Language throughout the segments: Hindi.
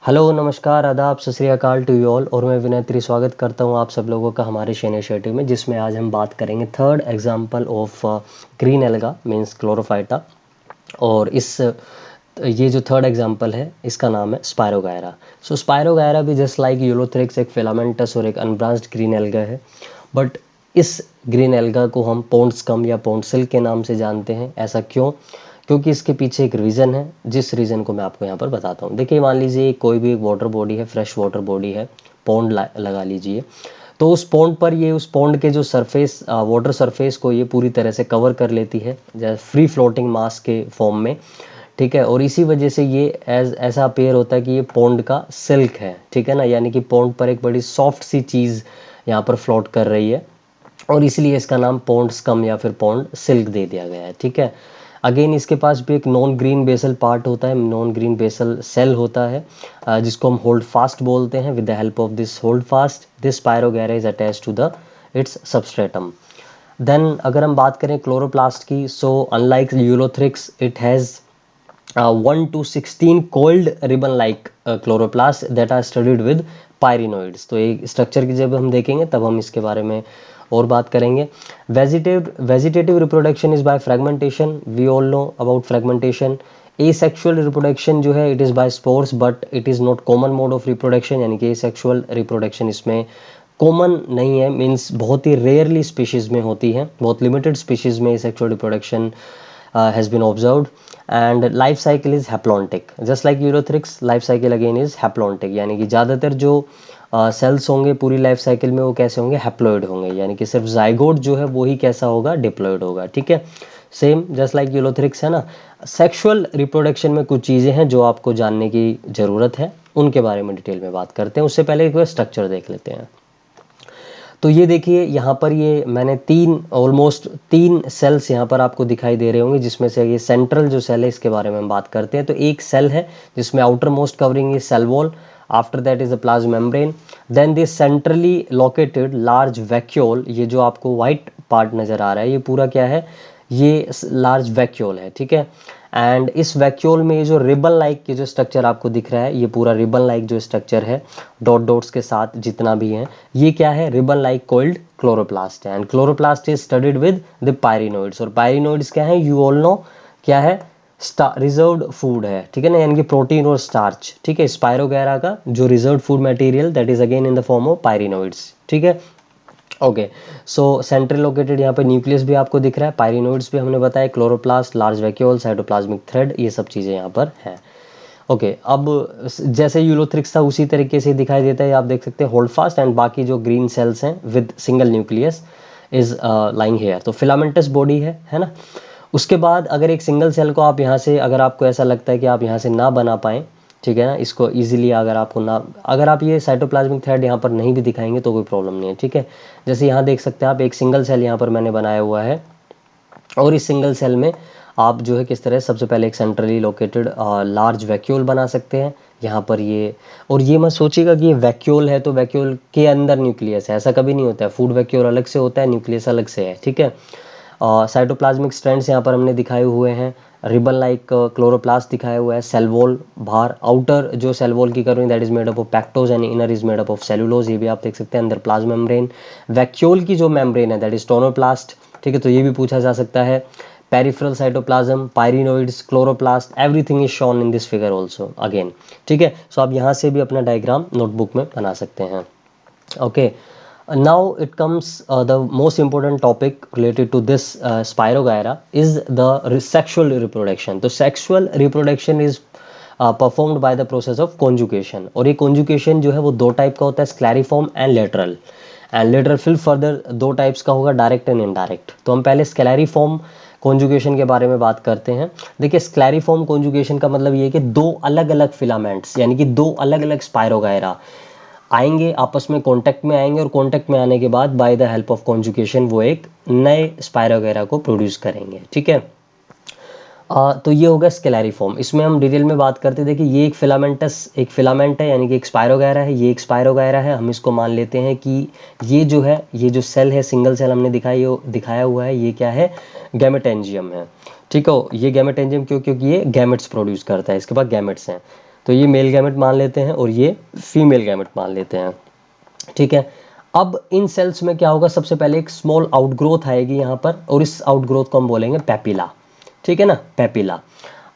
हेलो, नमस्कार, आदाब, सत श्री अकाल टू यू ऑल। और मैं विनय स्वागत करता हूँ आप सब लोगों का हमारे शे इनिशिएटिव में, जिसमें आज हम बात करेंगे third example of green alga means Chlorophyta. और ये जो थर्ड एग्जांपल है इसका नाम है स्पायरोगायरा। सो स्पायरोगायरा भी जस्ट लाइक यूलोथ्रिक्स एक फिलामेंटस और एक अनब्रांच्ड ग्रीन एल्गा है। बट इस ग्रीन एल्गा को हम पोंड स्कम या पोंड सिल्क के नाम से जानते हैं। ऐसा क्यों? क्योंकि इसके पीछे एक रीज़न है, जिस रीज़न को मैं आपको यहाँ पर बताता हूँ। देखिए, मान लीजिए कोई भी एक वाटर बॉडी है, फ्रेश वाटर बॉडी है, पॉन्ड लगा लीजिए। तो उस पॉन्ड पर ये उस पॉन्ड के जो सरफेस वाटर सरफेस को ये पूरी तरह से कवर कर लेती है, जैसे फ्री फ्लोटिंग मास के फॉर्म में। ठीक है, और इसी वजह से ये ऐसा अपेयर होता है कि ये पॉन्ड का सिल्क है। ठीक है ना, यानी कि पॉन्ड पर एक बड़ी सॉफ्ट सी चीज़ यहाँ पर फ्लोट कर रही है, और इसलिए इसका नाम पॉन्ड स्कम या फिर पॉन्ड सिल्क दे दिया गया है। ठीक है, अगेन इसके पास भी एक नॉन ग्रीन बेसल पार्ट होता है, नॉन ग्रीन बेसल सेल होता है, जिसको हम होल्ड फास्ट बोलते हैं। With the help of this hold fast, this spirogyra is attach to the its substratum. Then अगर हम बात करें क्लोरोप्लास्ट की, so unlike ulothrix it has 1 to 16 coiled ribbon like chloroplasts that are studied with pyrenoids। तो ये स्ट्रक्चर की जब हम देखेंगे तब हम इसके बारे में और बात करेंगे। Vegetative reproduction is by fragmentation. We all know about fragmentation. Asexual reproduction जो है it is by spores, but it is not common mode of reproduction, यानी कि एसेक्सुअल रिप्रोडक्शन इसमें कॉमन नहीं है, मीन्स बहुत ही रेयरली स्पीशीज़ में होती है, बहुत लिमिटेड स्पीशीज़ में sexual reproduction has been observed। and life cycle is haplontic just like Ulothrix. Life cycle again is haplontic, यानी कि ज़्यादातर जो सेल्स होंगे पूरी लाइफ साइकिल में वो कैसे होंगे, हैप्लॉइड होंगे, यानी कि सिर्फ जाइगोट जो है वो ही कैसा होगा, डिप्लॉइड होगा। ठीक है, सेम जस्ट लाइक यूलोथ्रिक्स है ना। सेक्सुअल रिप्रोडक्शन में कुछ चीज़ें हैं जो आपको जानने की ज़रूरत है, उनके बारे में डिटेल में बात करते हैं। उससे पहले एक स्ट्रक्चर देख लेते हैं। तो ये देखिए यहाँ पर ये मैंने ऑलमोस्ट तीन सेल्स यहाँ पर आपको दिखाई दे रहे होंगे, जिसमें से ये सेंट्रल जो सेल है इसके बारे में हम बात करते हैं। तो एक सेल है जिसमें outer most covering is cell wall, after that is the plasma membrane, then this centrally located large vacuole. ये जो आपको व्हाइट पार्ट नज़र आ रहा है ये पूरा क्या है, ये लार्ज वैक्यूल है। ठीक है, एंड इस वैक्यूल में ये जो रिबन लाइक के जो स्ट्रक्चर आपको दिख रहा है, ये पूरा रिबन लाइक जो स्ट्रक्चर है डॉट डॉट्स के साथ जितना भी है, ये क्या है, रिबन लाइक कोइल्ड क्लोरोप्लास्ट है। And chloroplast is studded with the pyrenoids. और पायरिनोइड्स क्या है, यू ऑल नो क्या है, रिजर्व्ड फूड है। ठीक है ना, यानी कि प्रोटीन और स्टार्च। ठीक है, स्पायरोगैरा का जो reserved food material that is again in the form of pyrenoids. ठीक है, ओके। सो सेंट्रल लोकेटेड यहाँ पे न्यूक्लियस भी आपको दिख रहा है, पायरिनोइड्स भी हमने बताया, chloroplast, large vacuole, cytoplasmic thread, ये सब चीज़ें यहाँ पर हैं। ओके, अब जैसे यूलोथ्रिक्स था उसी तरीके से दिखाई देता है, आप देख सकते हैं होल्ड फास्ट, एंड बाकी जो ग्रीन सेल्स हैं with single nucleus is lying here. तो फिलामेंटस बॉडी है ना। उसके बाद अगर एक सिंगल सेल को आप यहाँ से, अगर आपको ऐसा लगता है कि आप यहाँ से ना बना पाएँ, ठीक है ना, इसको इजीली अगर आपको ना, अगर आप ये साइटोप्लाज्मिक थ्रेड यहाँ पर नहीं भी दिखाएंगे तो कोई प्रॉब्लम नहीं है। ठीक है, जैसे यहाँ देख सकते हैं आप, एक सिंगल सेल यहाँ पर मैंने बनाया हुआ है, और इस सिंगल सेल में आप जो है किस तरह, सबसे पहले एक सेंट्रली लोकेटेड लार्ज वैक्यूल बना सकते हैं यहाँ पर ये। और ये मत सोचिएगा कि ये वैक्यूल है तो वैक्यूल के अंदर न्यूक्लियस है, ऐसा कभी नहीं होता है। फूड वैक्यूल अलग से होता है, न्यूक्लियस अलग से है। ठीक है, साइटोप्लाज्मिक स्ट्रैंड्स यहाँ पर हमने दिखाए हुए हैं, रिबन लाइक क्लोरोप्लास्ट दिखाया हुआ है, सेल वॉल बाहर, आउटर जो सेल वॉल की covering that is made up of पैक्टोज and inner is made up of cellulose, ये भी आप देख सकते हैं। अंदर प्लाज्मा मेम्ब्रेन, वैक्यूल की जो मेम्ब्रेन है दैट इज टोनोप्लास्ट। ठीक है, तो ये भी पूछा जा सकता है। Peripheral cytoplasm, pyrenoids, chloroplast, everything is shown in this figure also again. ठीक है, सो आप यहाँ से भी अपना डायग्राम नोटबुक में बना सकते हैं। Okay, now it comes the most important topic related to this Spirogyra is the sexual reproduction। तो sexual reproduction is performed by the process of conjugation। और ये conjugation जो है वो दो टाइप का होता है, स्क्लैरिफॉर्म एंड लेटरल। एंड लेटरल फिर फर्दर दो टाइप्स का होगा, डायरेक्ट एंड इनडायरेक्ट। तो हम पहले स्क्लैरिफॉर्म कॉन्जुगेशन के बारे में बात करते हैं। देखिए, स्क्लैरिफॉर्म कॉन्जुगेशन का मतलब ये है कि दो अलग अलग फिलामेंट्स, यानी कि दो अलग अलग स्पायरोगायरा आएंगे, आपस में कांटेक्ट में आएंगे, और कांटेक्ट में आने के बाद by the help of conjugation वो एक नए स्पायरोगैरा को प्रोड्यूस करेंगे। ठीक है, तो ये होगा स्केलरिफॉर्म। इसमें हम डिटेल में बात करते, देखिए ये एक फिलामेंट है, यानी कि एक स्पायरोगैरा है, ये एक स्पायरोगैरा है। हम इसको मान लेते हैं कि ये जो है, ये जो सेल है, सिंगल सेल हमने दिखाया हुआ है, ये क्या है, गैमेटेंजियम है। ठीक है, ये गैमेटेंजियम क्यों, क्योंकि ये गैमेट्स प्रोड्यूस करता है, इसके पास गैमेट्स हैं। तो ये मेल गैमेट मान लेते हैं और ये फीमेल गैमेट मान लेते हैं, ठीक है। अब इन सेल्स में क्या होगा, सबसे पहले एक स्मॉल आउटग्रोथ आएगी यहाँ पर, और इस आउटग्रोथ को हम बोलेंगे पेपिला, ठीक है ना, पेपिला।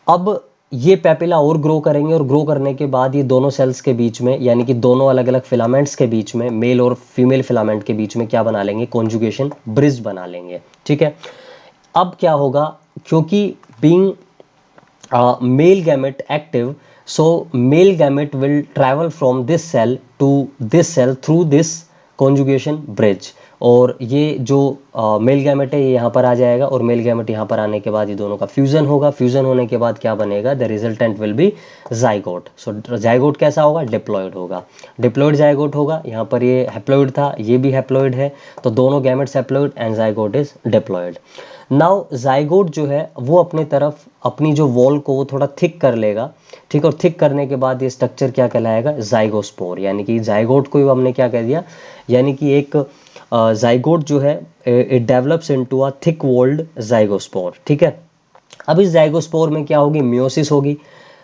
अब ये पेपिला और ग्रो करेंगे, और ग्रो करने के बाद ये दोनों सेल्स के बीच में, यानी कि दोनों अलग अलग फिलामेंट्स के बीच में, मेल और फीमेल फिलामेंट के बीच में क्या बना लेंगे, कॉन्जुगेशन ब्रिज बना लेंगे, ठीक है। अब क्या होगा, क्योंकि being male gamete active, so male gamete will travel from this cell to this cell through this conjugation bridge, और ये जो मेल गैमेट है ये यहाँ पर आ जाएगा, और मेल गैमेट यहाँ पर आने के बाद ये दोनों का फ्यूजन होगा। फ्यूजन होने के बाद क्या बनेगा, the resultant will be zygote. So zygote कैसा होगा, डिप्लॉयड होगा, डिप्लॉयड जाइगोट होगा। यहाँ पर ये हैप्लॉयड था, ये भी हैप्लॉयड है, तो दोनों gametes haploid and zygote is diploid. Now zygote जो है वो अपने तरफ अपनी जो वॉल को वो थोड़ा थिक कर लेगा, ठीक, और थिक करने के बाद ये स्ट्रक्चर क्या कहलाएगा, जाइगोस्पोर, यानी कि जाइगोट को हमने क्या कह दिया, यानी कि एक जाइगोट जो है it develops into a thick walled zygospore, ठीक है। अब इस जाइगोस्पोर में क्या होगी, मियोसिस होगी।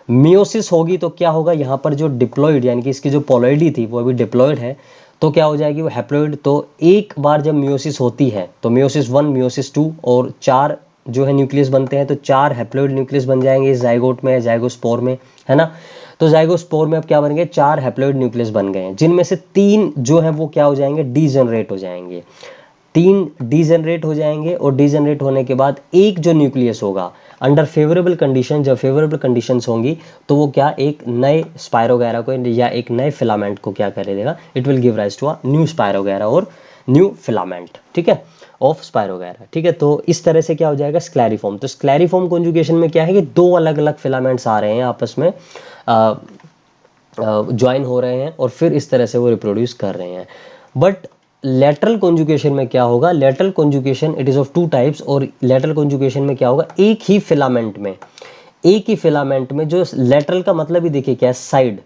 मियोसिस होगी तो क्या होगा, यहाँ पर जो डिप्लॉइड यानी कि इसकी जो पोलॉइडी थी वो अभी डिप्लॉइड है, तो क्या हो जाएगी वो हैप्लॉइड। तो एक बार जब मियोसिस होती है तो मियोसिस 1, मियोसिस 2 और 4 जो है न्यूक्लियस बनते हैं, तो 4 हैप्लॉइड न्यूक्लियस बन जाएंगे इस जाइगोट में, जाइगोस्पोर में, है ना। तो जाइगोस्पोर में अब क्या बन गए, 4 हैप्लॉइड न्यूक्लियस बन गए हैं, जिनमें से 3 जो है वो क्या हो जाएंगे, डीजनरेट हो जाएंगे। 3 डीजनरेट हो जाएंगे, और डीजनरेट होने के बाद एक जो न्यूक्लियस होगा अंडर फेवरेबल कंडीशन, जब फेवरेबल कंडीशंस होंगी तो वो क्या एक नए स्पायरोगैरा को या एक नए फिलामेंट को क्या कर देगा, it will give rise to a new spirogyra और न्यू फिलामेंट, ठीक है, ऑफ स्पायरोगैरा, ठीक है। तो इस तरह से क्या हो जाएगा, स्क्लेरिफॉर्म। तो स्क्लेरिफॉर्म कॉन्जुगेशन में क्या है कि 2 अलग अलग फिलामेंट्स आ रहे हैं आपस में, ज्वाइन हो रहे हैं, और फिर इस तरह से वो रिप्रोड्यूस कर रहे हैं। बट लेटरल कॉन्जुगेशन में क्या होगा, lateral conjugation it is of 2 types, और लेटरल कॉन्जुगेशन में क्या होगा, एक ही फिलामेंट में, एक ही फिलामेंट में, जो लेटरल का मतलब ही देखिए क्या है, साइड,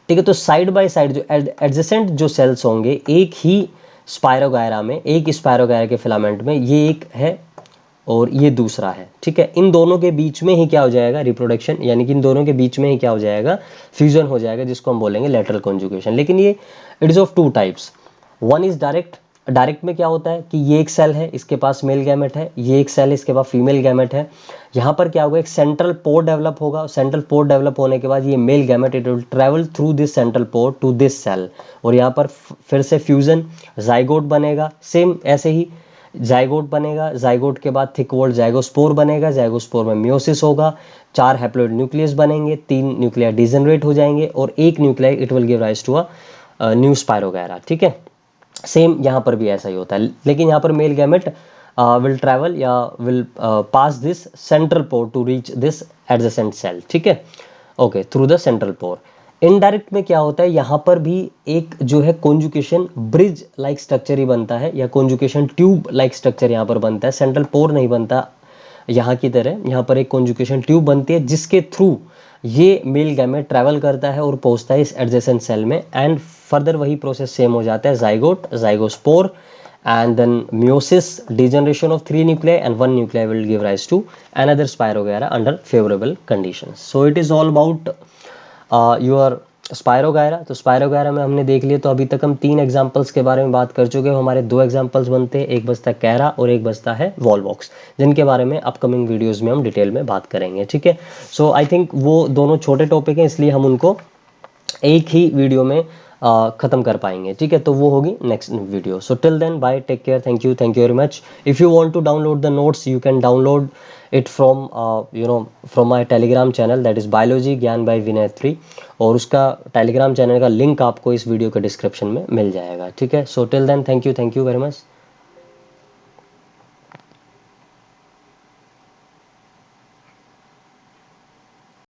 ठीक है। तो साइड बाय साइड जो एडजेसेंट जो सेल्स होंगे एक ही स्पायरोगायरा में, एक ही स्पायरोगायरा के फिलामेंट में, ये एक है और ये दूसरा है, ठीक है। इन दोनों के बीच में ही क्या हो जाएगा, रिप्रोडक्शन, यानी कि इन दोनों के बीच में ही क्या हो जाएगा, फ्यूजन हो जाएगा, जिसको हम बोलेंगे लेटरल कॉन्जुगेशन। लेकिन ये it is of 2 types. One is direct. Direct में क्या होता है कि ये एक सेल है, इसके पास मेल गैमेट है, ये एक सेल है, इसके पास फीमेल गैमेट है। यहाँ पर क्या होगा, एक सेंट्रल पोर डेवलप होगा, सेंट्रल पोर डेवलप होने के बाद ये male gamete it will travel through this central pore to this cell, और यहाँ पर फिर से फ्यूजन, जाइगोट बनेगा, सेम ऐसे ही जाइगोट बनेगा, जाइगोट के बाद थिक वॉल्ड जाइगोस्पोर बनेगा, जाइगोस्पोर में मियोसिस होगा, 4 हैप्लॉइड न्यूक्लियस बनेंगे, 3 न्यूक्लिया डिजनरेट हो जाएंगे, और एक nuclei it will give rise to a new spirogyra, ठीक है। सेम यहाँ पर भी ऐसा ही होता है, लेकिन यहाँ पर मेल गैमेट विल ट्रैवल या will pass this central pore to reach this adjacent cell, ठीक है, okay, through the central pore. Indirect में क्या होता है, यहाँ पर भी एक जो है कॉन्जुगेशन ब्रिज लाइक स्ट्रक्चर ही बनता है, या कॉन्जुगेशन ट्यूब लाइक स्ट्रक्चर यहाँ पर बनता है, सेंट्रल पोर नहीं बनता यहाँ की तरह। यहाँ पर एक कॉन्जुगेशन ट्यूब बनती है, जिसके थ्रू ये मेल गैमेट ट्रैवल करता है और पहुंचता है इस एडजेसेंट सेल में, एंड फर्दर वही प्रोसेस सेम हो जाता है, zygote, zygospore, and then meiosis, degeneration of 3 nuclei, and 1 nuclei will give rise to another spirogyra under favorable conditions. So it is all about your spirogyra. तो स्पायरोगायरा में हमने देख लिया। तो अभी तक हम 3 एग्जांपल्स के बारे में बात कर चुके हैं। हमारे 2 एग्जांपल्स बनते हैं, एक बचता है कैरा और एक बचता है वॉलवॉक्स, जिनके बारे में अपकमिंग वीडियोस में हम डिटेल में बात करेंगे, ठीक है। सो आई थिंक वो दोनों छोटे टॉपिक हैं, इसलिए हम उनको एक ही वीडियो में ख़त्म कर पाएंगे, ठीक है। तो वो होगी next video. So till then bye, take care, thank you very much. If you want to download the notes you can download it from from my Telegram channel, that is biology Gyan by Vinay 3, और उसका टेलीग्राम चैनल का लिंक आपको इस वीडियो के डिस्क्रिप्शन में मिल जाएगा, ठीक है। So till then thank you very much.